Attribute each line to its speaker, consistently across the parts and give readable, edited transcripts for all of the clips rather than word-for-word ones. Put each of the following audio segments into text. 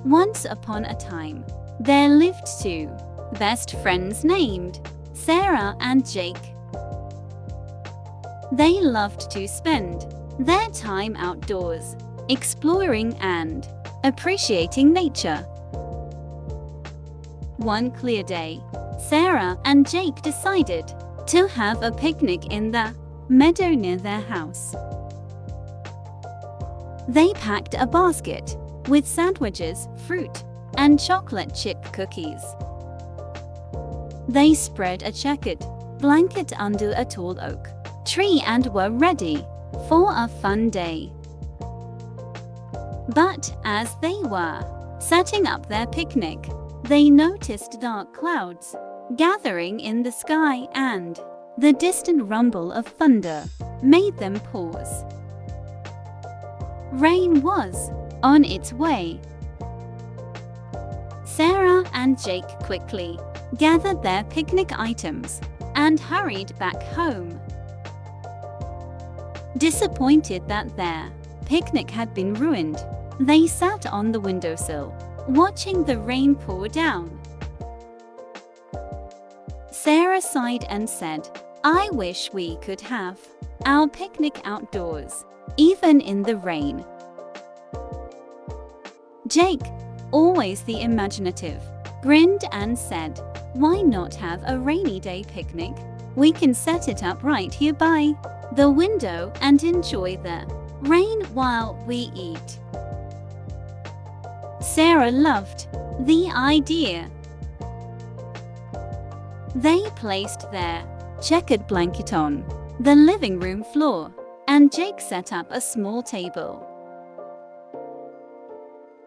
Speaker 1: Once upon a time, there lived two best friends named Sarah and Jake. They loved to spend their time outdoors, exploring and appreciating nature. One clear day, Sarah and Jake decided to have a picnic in the meadow near their house. They packed a basket with sandwiches, fruit, and chocolate chip cookies. They spread a checkered blanket under a tall oak tree and were ready for a fun day. But as they were setting up their picnic, they noticed dark clouds gathering in the sky, and the distant rumble of thunder made them pause. Rain was on its way. Sarah and Jake quickly gathered their picnic items and hurried back home. Disappointed that their picnic had been ruined, they sat on the windowsill, watching the rain pour down. Sarah sighed and said, "I wish we could have our picnic outdoors, even in the rain." Jake, always the imaginative, grinned and said, "Why not have a rainy day picnic? We can set it up right here by the window and enjoy the rain while we eat." Sarah loved the idea. They placed their checkered blanket on the living room floor, and Jake set up a small table.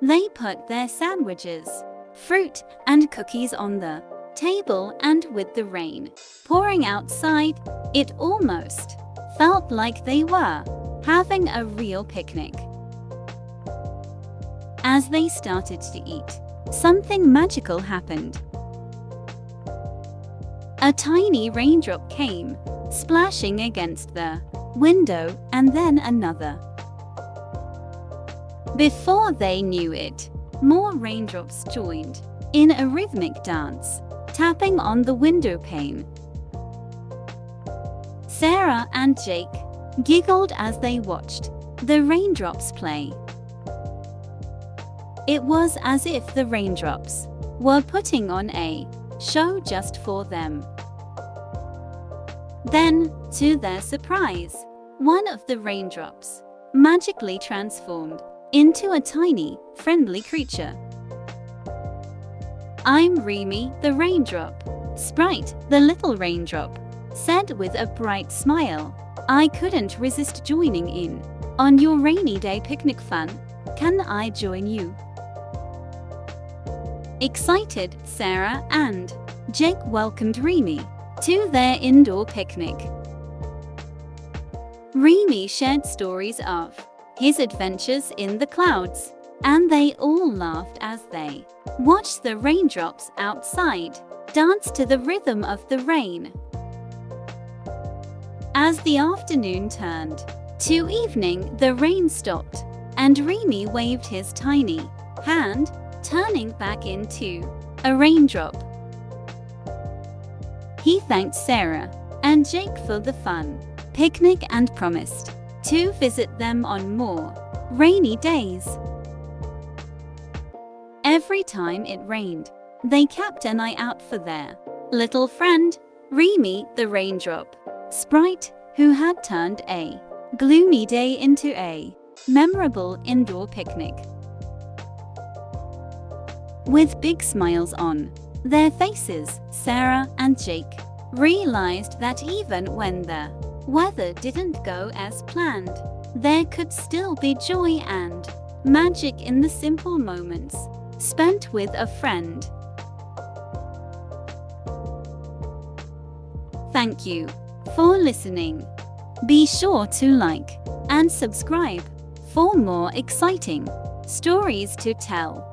Speaker 1: They put their sandwiches, fruit, and cookies on the table, and with the rain pouring outside, it almost felt like they were having a real picnic. As they started to eat, something magical happened. A tiny raindrop came, splashing against the window, and then another. Before they knew it, more raindrops joined in a rhythmic dance, tapping on the window pane. Sarah and Jake giggled as they watched the raindrops play. It was as if the raindrops were putting on a show just for them. Then, to their surprise, one of the raindrops magically transformed into a tiny, friendly creature. "I'm Remy, the raindrop. Sprite, the little raindrop," said with a bright smile. "I couldn't resist joining in on your rainy day picnic fun. Can I join you?" Excited, Sarah and Jake welcomed Remy to their indoor picnic. Remy shared stories of his adventures in the clouds, and they all laughed as they watched the raindrops outside dance to the rhythm of the rain. As the afternoon turned to evening, the rain stopped, and Remy waved his tiny hand, turning back into a raindrop. He thanked Sarah and Jake for the fun picnic and promised to visit them on more rainy days. Every time it rained, they kept an eye out for their little friend, Remy the raindrop, Sprite, who had turned a gloomy day into a memorable indoor picnic. With big smiles on their faces, Sarah and Jake realized that even when the weather didn't go as planned, there could still be joy and magic in the simple moments spent with a friend. Thank you for listening. Be sure to like and subscribe for more exciting stories to tell.